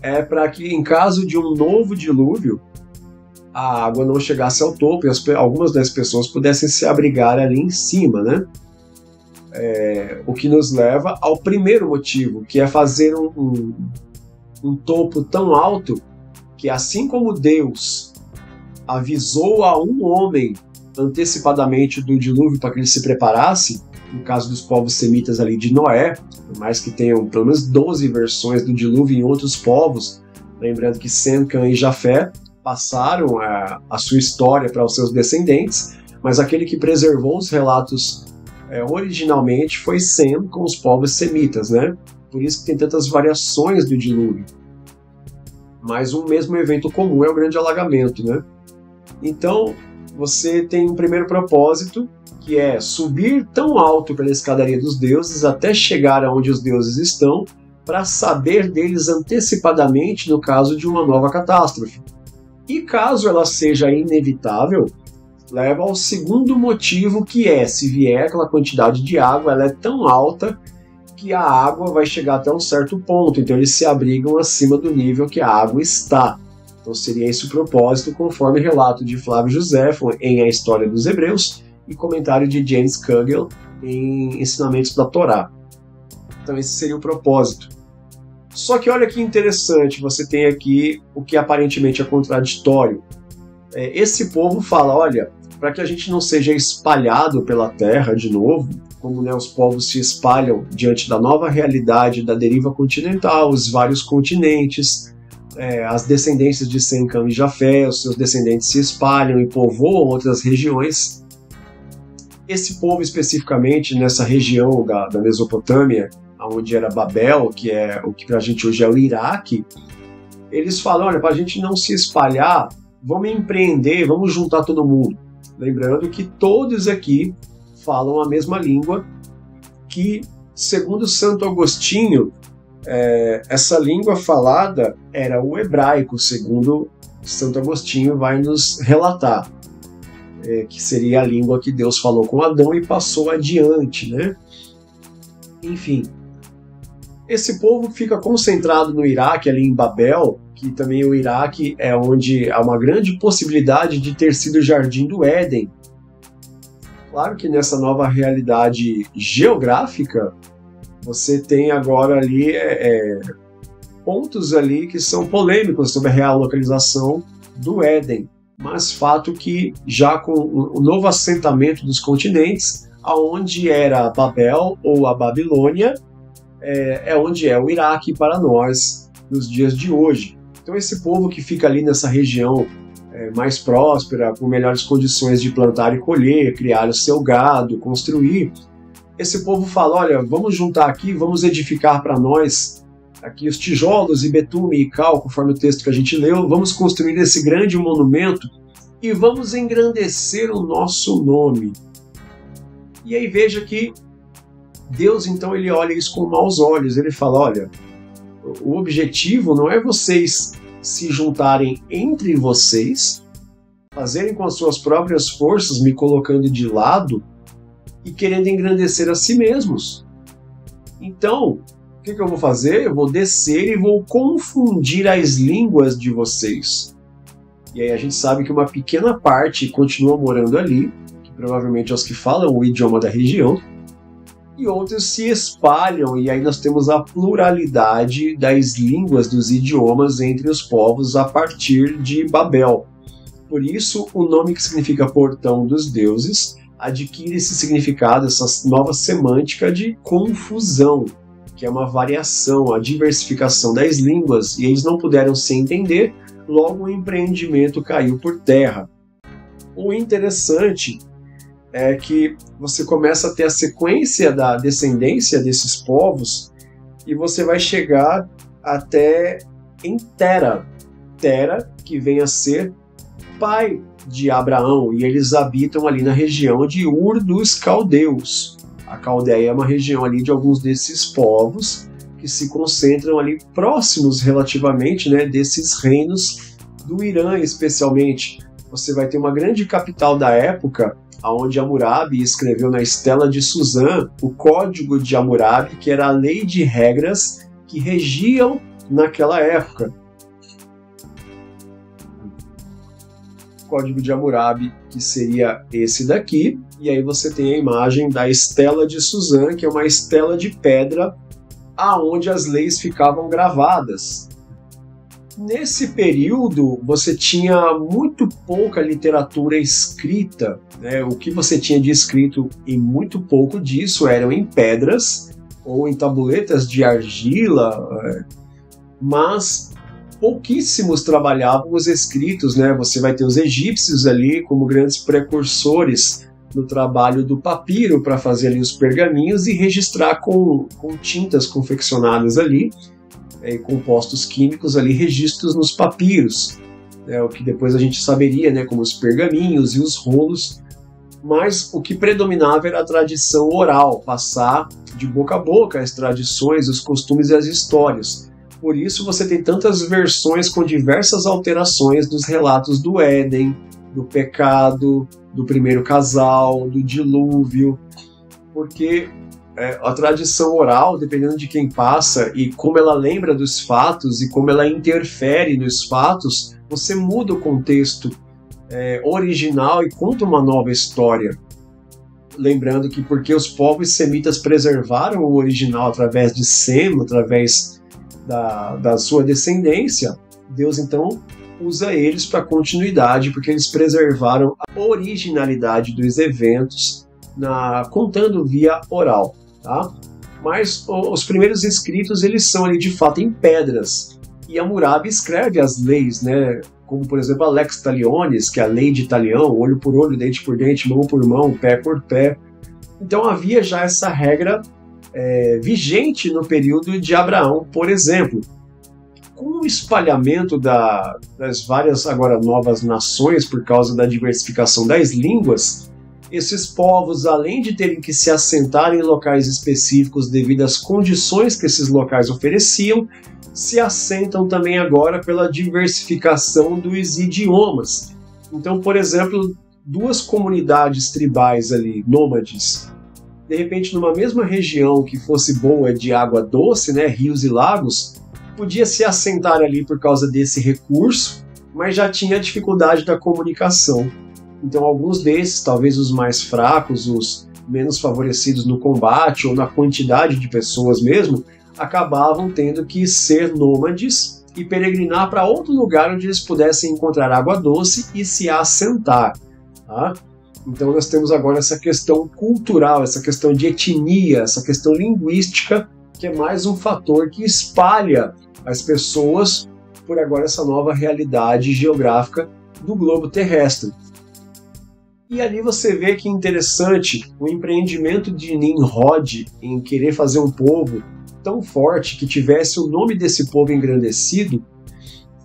é para que, em caso de um novo dilúvio, a água não chegasse ao topo e algumas das pessoas pudessem se abrigar ali em cima, né? O que nos leva ao primeiro motivo, que é fazer um topo tão alto que, assim como Deus avisou a um homem antecipadamente do dilúvio para que ele se preparasse, no caso dos povos semitas ali de Noé, por mais que tenham pelo menos 12 versões do dilúvio em outros povos, lembrando que Sem, Cã e Jafé passaram a sua história para os seus descendentes, mas aquele que preservou os relatos originalmente foi Sem com os povos semitas, né? Por isso que tem tantas variações do dilúvio. Mas um mesmo evento comum é o grande alagamento, né? Então, você tem um primeiro propósito, que é subir tão alto pela escadaria dos deuses até chegar aonde os deuses estão, para saber deles antecipadamente no caso de uma nova catástrofe. E caso ela seja inevitável, leva ao segundo motivo, que é, se vier aquela quantidade de água, ela é tão alta que a água vai chegar até um certo ponto, então eles se abrigam acima do nível que a água está. Então seria esse o propósito, conforme relato de Flávio Josefo em A História dos Hebreus e comentário de James Kugel em Ensinamentos da Torá. Então esse seria o propósito. Só que olha que interessante, você tem aqui o que aparentemente é contraditório. Esse povo fala, olha, para que a gente não seja espalhado pela terra de novo, como os povos se espalham diante da nova realidade da deriva continental, os vários continentes, as descendências de Sem, Cã e Jafé, os seus descendentes se espalham e povoam outras regiões. Esse povo especificamente nessa região da Mesopotâmia, onde era Babel, que é o que para a gente hoje é o Iraque, eles falam, olha, para a gente não se espalhar, vamos empreender, vamos juntar todo mundo. Lembrando que todos aqui falam a mesma língua, que, segundo Santo Agostinho, essa língua falada era o hebraico, segundo Santo Agostinho vai nos relatar, que seria a língua que Deus falou com Adão e passou adiante, né? Enfim, esse povo fica concentrado no Iraque, ali em Babel, que também o Iraque é onde há uma grande possibilidade de ter sido o Jardim do Éden. Claro que nessa nova realidade geográfica, você tem agora ali pontos ali que são polêmicos sobre a real localização do Éden. Mas fato que já com o novo assentamento dos continentes, aonde era Babel ou a Babilônia, é onde é o Iraque para nós nos dias de hoje. Então esse povo que fica ali nessa região mais próspera, com melhores condições de plantar e colher, criar o seu gado, construir, esse povo fala, olha, vamos juntar aqui, vamos edificar para nós aqui os tijolos e betume e cal, conforme o texto que a gente leu, vamos construir esse grande monumento e vamos engrandecer o nosso nome. E aí veja que Deus, então, ele olha isso com maus olhos, ele fala, olha, o objetivo não é vocês se juntarem entre vocês, fazerem com as suas próprias forças, me colocando de lado e querendo engrandecer a si mesmos. Então, o que eu vou fazer? Eu vou descer e vou confundir as línguas de vocês. E aí a gente sabe que uma pequena parte continua morando ali, que provavelmente é os que falam o idioma da região, e outros se espalham, e aí nós temos a pluralidade das línguas, dos idiomas entre os povos a partir de Babel. Por isso, o nome que significa portão dos deuses adquire esse significado, essa nova semântica de confusão, que é uma variação, a diversificação das línguas, e eles não puderam se entender, logo o empreendimento caiu por terra. O interessante é que você começa a ter a sequência da descendência desses povos e você vai chegar até em Tera. Tera, que vem a ser pai de Abraão, e eles habitam ali na região de Ur dos Caldeus. A Caldeia é uma região ali de alguns desses povos que se concentram ali próximos relativamente, né, desses reinos do Irã, especialmente. Você vai ter uma grande capital da época, onde Hammurabi escreveu na Estela de Suzã o Código de Hammurabi, que era a lei de regras que regiam naquela época. Código de Hammurabi, que seria esse daqui, e aí você tem a imagem da Estela de Suzã, que é uma estela de pedra aonde as leis ficavam gravadas. Nesse período, você tinha muito pouca literatura escrita, né? O que você tinha de escrito, e muito pouco disso, eram em pedras ou em tabuletas de argila, mas pouquíssimos trabalhavam os escritos, né? Você vai ter os egípcios ali como grandes precursores no trabalho do papiro para fazer ali os pergaminhos e registrar com tintas confeccionadas ali, compostos químicos ali, registros nos papiros, o que depois a gente saberia, né, como os pergaminhos e os rolos, mas o que predominava era a tradição oral, passar de boca a boca as tradições, os costumes e as histórias. Por isso você tem tantas versões com diversas alterações dos relatos do Éden, do pecado, do primeiro casal, do dilúvio, porque a tradição oral, dependendo de quem passa e como ela lembra dos fatos e como ela interfere nos fatos, você muda o contexto original e conta uma nova história. Lembrando que porque os povos semitas preservaram o original através de Sem, através da sua descendência, Deus então usa eles para continuidade, porque eles preservaram a originalidade dos eventos, contando via oral. Tá? Mas os primeiros escritos eles são ali de fato em pedras, e Hammurabi escreve as leis, né? Como por exemplo a Lex Talionis, que é a lei de Talião, olho por olho, dente por dente, mão por mão, pé por pé. Então havia já essa regra vigente no período de Abraão, por exemplo. Com o espalhamento das várias agora novas nações por causa da diversificação das línguas, esses povos, além de terem que se assentar em locais específicos devido às condições que esses locais ofereciam, se assentam também agora pela diversificação dos idiomas. Então, por exemplo, duas comunidades tribais ali, nômades, de repente numa mesma região que fosse boa de água doce, né, rios e lagos, podia se assentar ali por causa desse recurso, mas já tinha a dificuldade da comunicação. Então alguns desses, talvez os mais fracos, os menos favorecidos no combate ou na quantidade de pessoas mesmo, acabavam tendo que ser nômades e peregrinar para outro lugar onde eles pudessem encontrar água doce e se assentar. Tá? Então nós temos agora essa questão cultural, essa questão de etnia, essa questão linguística, que é mais um fator que espalha as pessoas por agora essa nova realidade geográfica do globo terrestre. E ali você vê que interessante o empreendimento de Nimrod em querer fazer um povo tão forte que tivesse o nome desse povo engrandecido.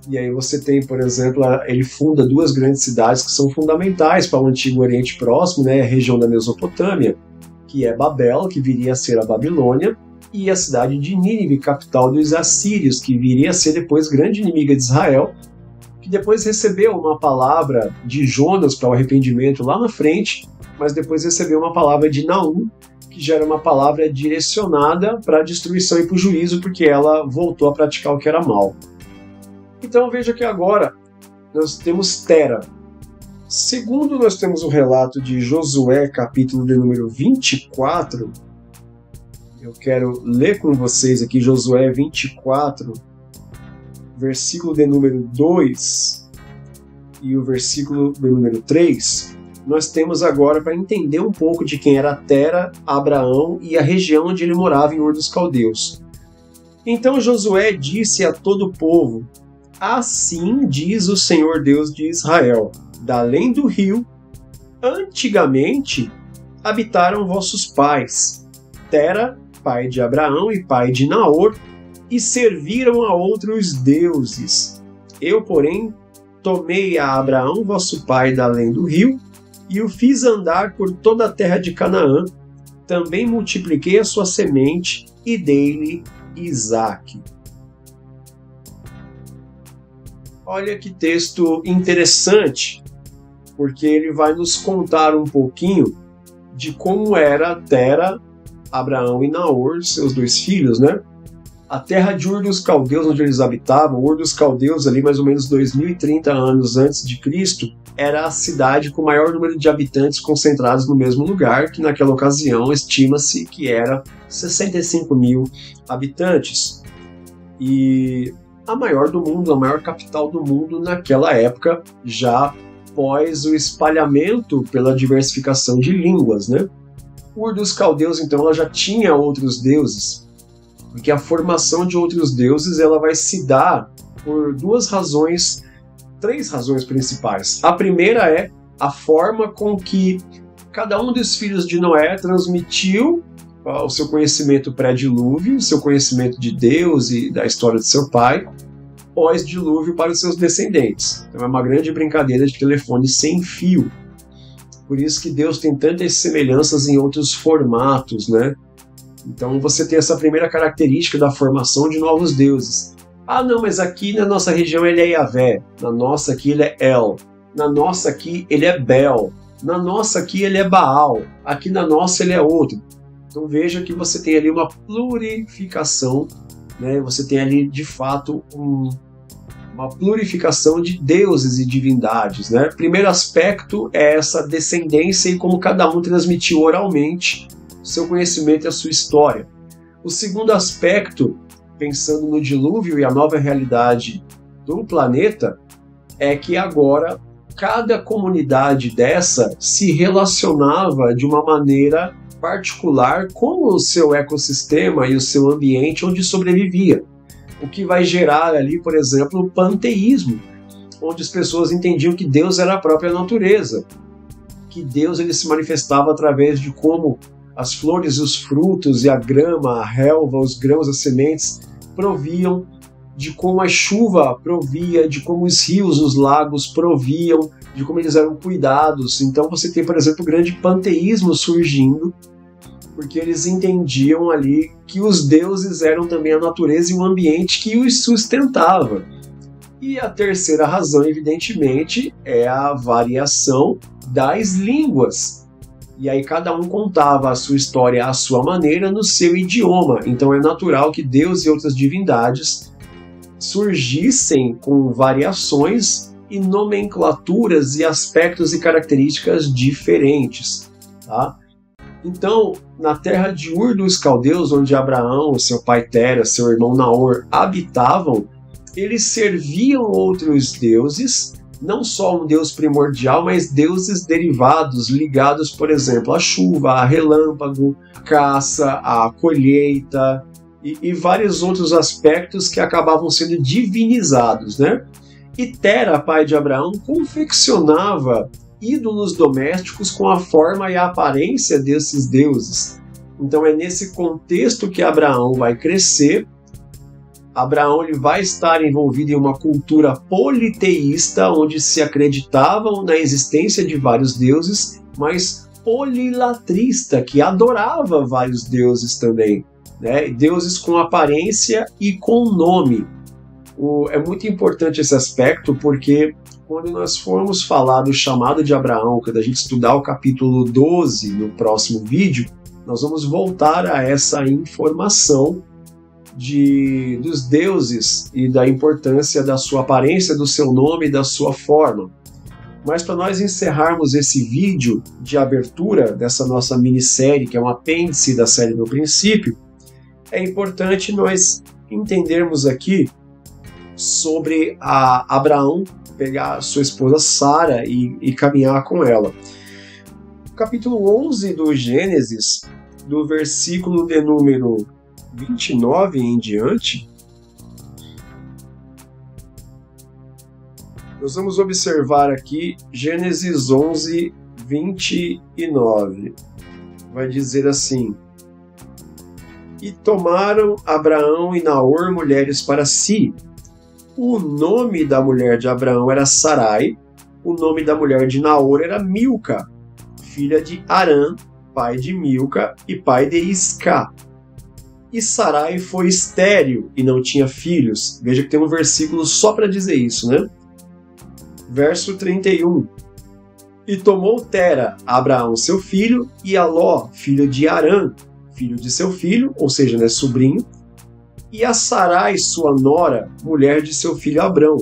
E aí você tem, por exemplo, ele funda duas grandes cidades que são fundamentais para o Antigo Oriente Próximo, né, a região da Mesopotâmia, que é Babel, que viria a ser a Babilônia, e a cidade de Nínive, capital dos assírios, que viria a ser depois grande inimiga de Israel, que depois recebeu uma palavra de Jonas para o arrependimento lá na frente, mas depois recebeu uma palavra de Naum, que já era uma palavra direcionada para a destruição e para o juízo, porque ela voltou a praticar o que era mal. Então veja que agora nós temos Tera. Segundo nós temos o relato de Josué, capítulo de número 24, eu quero ler com vocês aqui Josué 24, versículo de número 2 e o versículo de número 3, nós temos agora para entender um pouco de quem era Tera, Abraão e a região onde ele morava em Ur dos Caldeus. Então Josué disse a todo o povo: assim diz o Senhor Deus de Israel, da além do rio, antigamente habitaram vossos pais, Tera, pai de Abraão e pai de Naor, e serviram a outros deuses. Eu, porém, tomei a Abraão, vosso pai, da além do rio, e o fiz andar por toda a terra de Canaã. Também multipliquei a sua semente e dei-lhe Isaque. Olha que texto interessante, porque ele vai nos contar um pouquinho de como era Tera, Abraão e Naor, seus dois filhos, né? A terra de Ur dos Caldeus, onde eles habitavam, Ur dos Caldeus, ali mais ou menos 2030 anos antes de Cristo, era a cidade com o maior número de habitantes concentrados no mesmo lugar, que naquela ocasião estima-se que era 65 mil habitantes. E a maior do mundo, a maior capital do mundo naquela época, já após o espalhamento pela diversificação de línguas, né? Ur dos Caldeus, então, ela já tinha outros deuses, porque a formação de outros deuses ela vai se dar por três razões principais. A primeira é a forma com que cada um dos filhos de Noé transmitiu o seu conhecimento pré-dilúvio, o seu conhecimento de Deus e da história de seu pai, pós-dilúvio para os seus descendentes. Então é uma grande brincadeira de telefone sem fio. Por isso que Deus tem tantas semelhanças em outros formatos, né? Então você tem essa primeira característica da formação de novos deuses. Ah, não, mas aqui na nossa região ele é Yahvé, na nossa aqui ele é El, na nossa aqui ele é Bel, na nossa aqui ele é Baal, aqui na nossa ele é outro. Então veja que você tem ali uma plurificação, né? Você tem ali de fato uma plurificação de deuses e divindades, né? Primeiro aspecto é essa descendência e como cada um transmitiu oralmente seu conhecimento e a sua história. O segundo aspecto, pensando no dilúvio e a nova realidade do planeta, é que agora cada comunidade dessa se relacionava de uma maneira particular com o seu ecossistema e o seu ambiente onde sobrevivia. O que vai gerar ali, por exemplo, o panteísmo, onde as pessoas entendiam que Deus era a própria natureza, que Deus ele se manifestava através de como as flores, os frutos e a grama, a relva, os grãos, as sementes proviam, de como a chuva provia, de como os rios, os lagos proviam, de como eles eram cuidados. Então você tem, por exemplo, o grande panteísmo surgindo, porque eles entendiam ali que os deuses eram também a natureza e o ambiente que os sustentava. E a terceira razão, evidentemente, é a variação das línguas. E aí cada um contava a sua história à sua maneira, no seu idioma. Então é natural que Deus e outras divindades surgissem com variações e nomenclaturas e aspectos e características diferentes, tá? Então, na terra de Ur dos Caldeus, onde Abraão, seu pai Tera, seu irmão Naor habitavam, eles serviam outros deuses, não só um deus primordial, mas deuses derivados, ligados, por exemplo, à chuva, a relâmpago, à caça, à colheita e vários outros aspectos que acabavam sendo divinizados, né? E Tera, pai de Abraão, confeccionava ídolos domésticos com a forma e a aparência desses deuses. Então é nesse contexto que Abraão vai crescer. Abraão ele vai estar envolvido em uma cultura politeísta, onde se acreditavam na existência de vários deuses, mas polilatrista, que adorava vários deuses também, né? Deuses com aparência e com nome. É muito importante esse aspecto, porque quando nós formos falar do chamado de Abraão, quando a gente estudar o capítulo 12 no próximo vídeo, nós vamos voltar a essa informação dos deuses e da importância da sua aparência, do seu nome e da sua forma. Mas para nós encerrarmos esse vídeo de abertura dessa nossa minissérie, que é um apêndice da série No Princípio, é importante nós entendermos aqui sobre Abraão pegar sua esposa Sara e caminhar com ela. O capítulo 11 do Gênesis, do versículo de número 29 em diante, nós vamos observar aqui Gênesis 11, 29. Vai dizer assim: E tomaram Abraão e Naor mulheres para si. O nome da mulher de Abraão era Sarai, o nome da mulher de Naor era Milca, filha de Arã, pai de Milca e pai de Isca. E Sarai foi estéril e não tinha filhos. Veja que tem um versículo só para dizer isso, né? Verso 31. E tomou Tera Abraão seu filho, e a Ló, filho de Harã, filho de seu filho, ou seja, né, sobrinho, e a Sarai, sua nora, mulher de seu filho Abrão.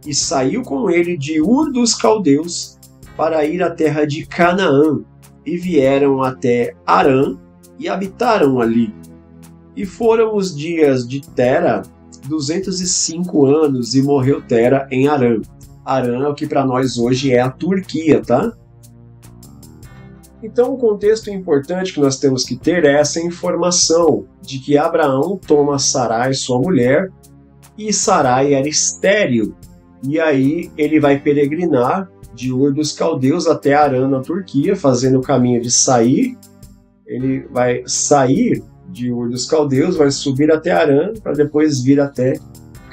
E saiu com ele de Ur dos Caldeus para ir à terra de Canaã, e vieram até Harã e habitaram ali. E foram os dias de Tera 205 anos, e morreu Tera em Harã. Harã é o que para nós hoje é a Turquia, tá? Então, o contexto importante que nós temos que ter é essa informação de que Abraão toma Sarai, sua mulher, e Sarai era estéril. E aí ele vai peregrinar de Ur dos Caldeus até Harã, na Turquia, fazendo o caminho de sair. Ele vai sair de Ur dos Caldeus, vai subir até Harã, para depois vir até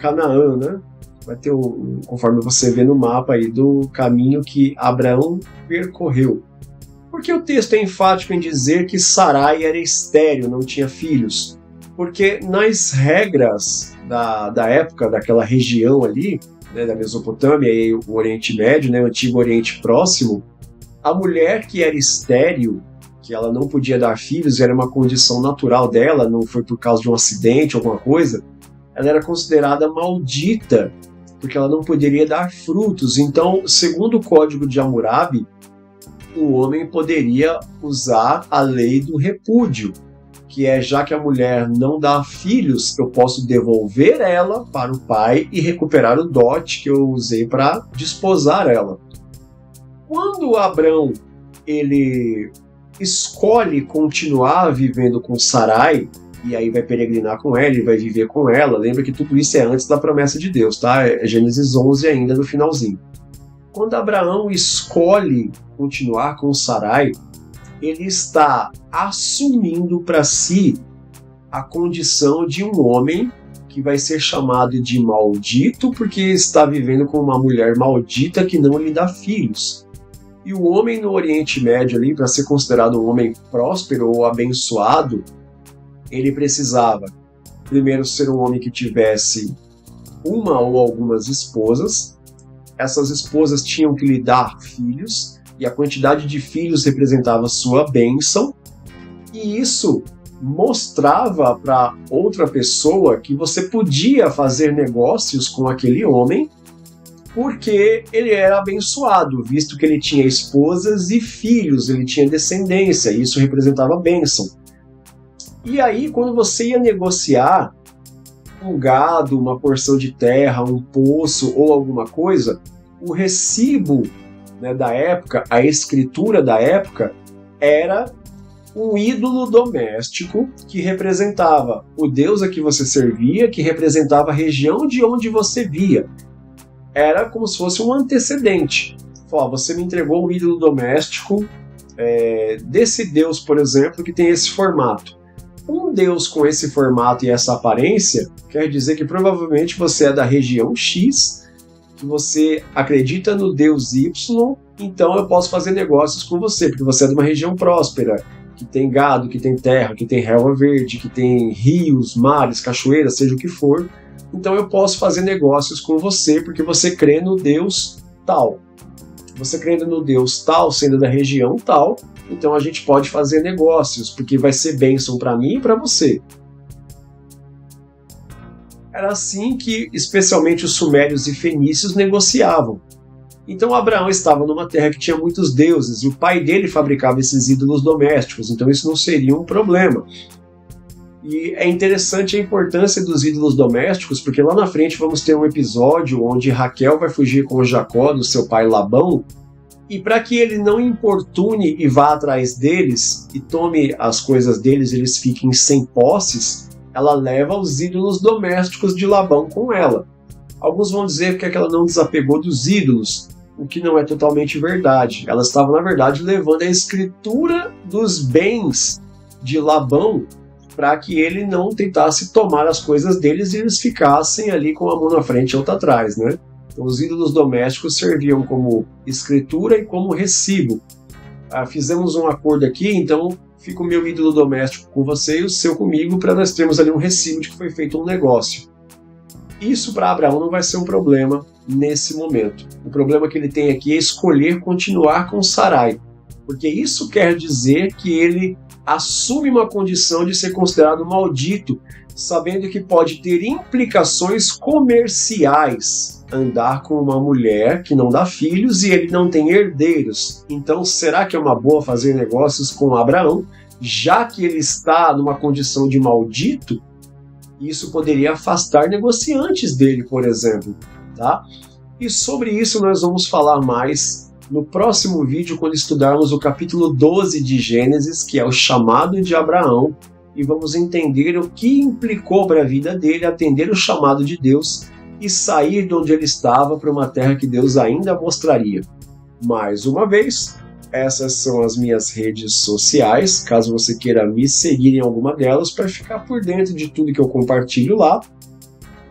Canaã, né? Vai ter conforme você vê no mapa aí, do caminho que Abraão percorreu. Por que o texto é enfático em dizer que Sarai era estéril, não tinha filhos? Porque nas regras da época, daquela região ali, né, da Mesopotâmia e o Oriente Médio, né, o Antigo Oriente Próximo, a mulher que era estéril, que ela não podia dar filhos, era uma condição natural dela, não foi por causa de um acidente, alguma coisa, ela era considerada maldita, porque ela não poderia dar frutos. Então, segundo o Código de Hammurabi, o homem poderia usar a lei do repúdio, que é, já que a mulher não dá filhos, eu posso devolver ela para o pai e recuperar o dote que eu usei para desposar ela. Quando Abrão ele escolhe continuar vivendo com Sarai, e aí vai peregrinar com ela, e vai viver com ela, lembra que tudo isso é antes da promessa de Deus, tá? É Gênesis 11 ainda no finalzinho. Quando Abraão escolhe continuar com Sarai, ele está assumindo para si a condição de um homem que vai ser chamado de maldito porque está vivendo com uma mulher maldita que não lhe dá filhos. E o homem no Oriente Médio ali, para ser considerado um homem próspero ou abençoado, ele precisava primeiro ser um homem que tivesse uma ou algumas esposas. Essas esposas tinham que lhe dar filhos, e a quantidade de filhos representava sua bênção, e isso mostrava para outra pessoa que você podia fazer negócios com aquele homem, porque ele era abençoado, visto que ele tinha esposas e filhos, ele tinha descendência, e isso representava bênção. E aí, quando você ia negociar um gado, uma porção de terra, um poço ou alguma coisa, o recibo, né, da época, a escritura da época, era um ídolo doméstico que representava o deus a que você servia, que representava a região de onde você via. Era como se fosse um antecedente. Fala, você me entregou um ídolo doméstico desse deus, por exemplo, que tem esse formato. Um deus com esse formato e essa aparência quer dizer que provavelmente você é da região X, que você acredita no Deus Y, então eu posso fazer negócios com você, porque você é de uma região próspera, que tem gado, que tem terra, que tem relva verde, que tem rios, mares, cachoeiras, seja o que for. Então eu posso fazer negócios com você, porque você crê no Deus tal. Você crendo no Deus tal, sendo da região tal, então a gente pode fazer negócios, porque vai ser bênção para mim e para você. Era assim que, especialmente os sumérios e fenícios, negociavam. Então Abraão estava numa terra que tinha muitos deuses, e o pai dele fabricava esses ídolos domésticos, então isso não seria um problema. E é interessante a importância dos ídolos domésticos, porque lá na frente vamos ter um episódio onde Raquel vai fugir com Jacó, do seu pai Labão, e para que ele não importune e vá atrás deles, e tome as coisas deles, eles fiquem sem posses, ela leva os ídolos domésticos de Labão com ela. Alguns vão dizer que ela não desapegou dos ídolos, o que não é totalmente verdade. Ela estava, na verdade, levando a escritura dos bens de Labão para que ele não tentasse tomar as coisas deles e eles ficassem ali com a mão na frente e outra atrás, né? Então, os ídolos domésticos serviam como escritura e como recibo. Fizemos um acordo aqui, então fica o meu ídolo doméstico com você e o seu comigo, para nós termos ali um recibo de que foi feito um negócio. Isso para Abraão não vai ser um problema nesse momento. O problema que ele tem aqui é escolher continuar com Sarai, porque isso quer dizer que ele assume uma condição de ser considerado maldito, sabendo que pode ter implicações comerciais andar com uma mulher que não dá filhos e ele não tem herdeiros. Então, será que é uma boa fazer negócios com Abraão, já que ele está numa condição de maldito? Isso poderia afastar negociantes dele, por exemplo, tá? E sobre isso nós vamos falar mais no próximo vídeo, quando estudarmos o capítulo 12 de Gênesis, que é o chamado de Abraão, e vamos entender o que implicou para a vida dele atender o chamado de Deus e sair de onde ele estava para uma terra que Deus ainda mostraria. Mais uma vez, essas são as minhas redes sociais, caso você queira me seguir em alguma delas para ficar por dentro de tudo que eu compartilho lá.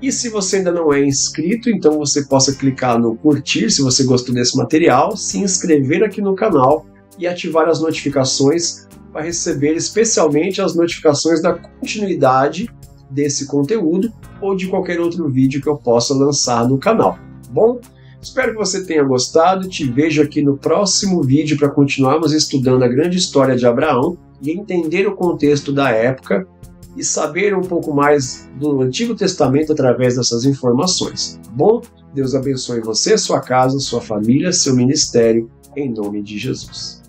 E se você ainda não é inscrito, então você possa clicar no curtir se você gostou desse material, se inscrever aqui no canal e ativar as notificações para receber especialmente as notificações da continuidade desse conteúdo ou de qualquer outro vídeo que eu possa lançar no canal. Bom, espero que você tenha gostado, te vejo aqui no próximo vídeo para continuarmos estudando a grande história de Abraão e entender o contexto da época e saber um pouco mais do Antigo Testamento através dessas informações. Bom, Deus abençoe você, sua casa, sua família, seu ministério, em nome de Jesus.